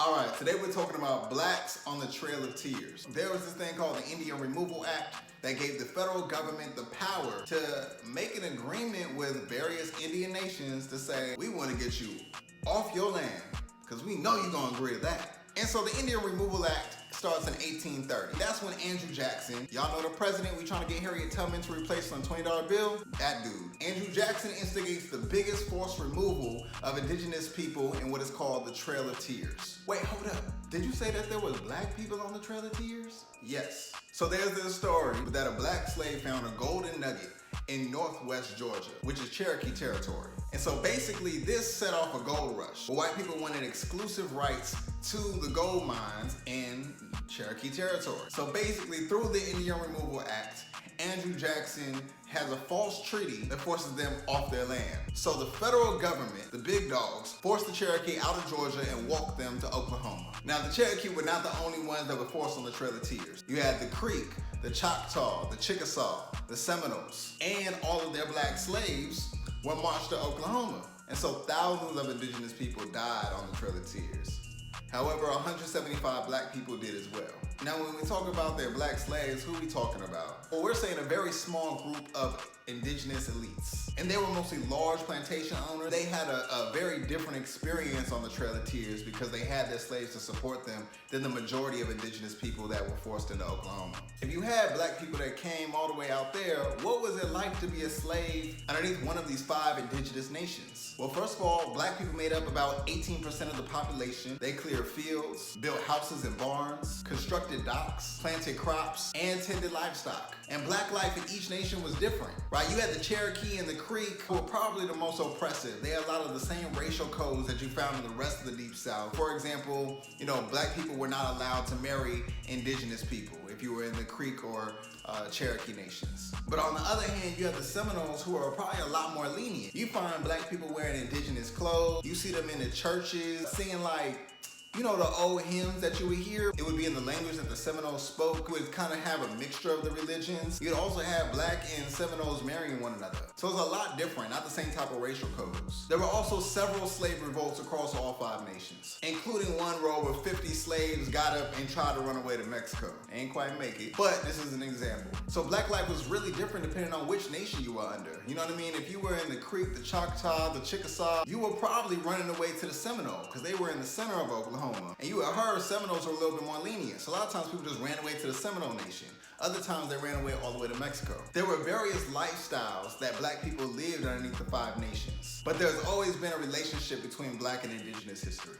All right, today we're talking about blacks on the Trail of Tears. There was this thing called the Indian Removal Act that gave the federal government the power to make an agreement with various Indian nations to say, we want to get you off your land because we know you're going to agree to that. And so the Indian Removal Act starts in 1830. That's when Andrew Jackson, y'all know the president, we trying to get Harriet Tubman to replace on $20 bill? That dude. Andrew Jackson instigates the biggest forced removal of indigenous people in what is called the Trail of Tears. Wait, hold up. Did you say that there was black people on the Trail of Tears? Yes. So there's this story that a black slave found a golden nugget in northwest Georgia, which is Cherokee territory. And so basically this set off a gold rush. But white people wanted exclusive rights to the gold mines in Cherokee territory. So basically through the Indian Removal Act, Andrew Jackson has a false treaty that forces them off their land. So the federal government, the big dogs, forced the Cherokee out of Georgia and walked them to Oklahoma. Now the Cherokee were not the only ones that were forced on the Trail of Tears. You had the Creek, the Choctaw, the Chickasaw, the Seminoles, and all of their black slaves were marched to Oklahoma. And so thousands of indigenous people died on the Trail of Tears. However, 175 black people did as well. Now, when we talk about their black slaves, who are we talking about? Well, we're saying a very small group of indigenous elites. And they were mostly large plantation owners. They had a very different experience on the Trail of Tears because they had their slaves to support them than the majority of indigenous people that were forced into Oklahoma. If you had black people that came all the way out there, what was it like to be a slave underneath one of these 5 indigenous nations? Well, first of all, black people made up about 18% of the population. They cleared fields, built houses and barns, constructed docks, planted crops, and tended livestock. And black life in each nation was different, right? You had the Cherokee and the Creek who were probably the most oppressive. They had a lot of the same racial codes that you found in the rest of the Deep South. For example, black people were not allowed to marry indigenous people if you were in the Creek or Cherokee nations. But on the other hand, you have the Seminoles who are probably a lot more lenient. You find black people wearing indigenous clothes. You see them in the churches singing the old hymns that you would hear. It would be in the language that the Seminoles spoke. It would kind of have a mixture of the religions. You'd also have black and Seminoles marrying one another. So it's a lot different, not the same type of racial codes. There were also several slave revolts across all 5 nations, including one where 50 slaves got up and tried to run away to Mexico. Ain't quite make it, but this is an example. So black life was really different depending on which nation you were under. You know what I mean? If you were in the Creek, the Choctaw, the Chickasaw, you were probably running away to the Seminole because they were in the center of Oklahoma. And you had heard Seminoles were a little bit more lenient. So a lot of times people just ran away to the Seminole Nation. Other times they ran away all the way to Mexico. There were various lifestyles that black people lived underneath the 5 nations. But there's always been a relationship between black and indigenous history.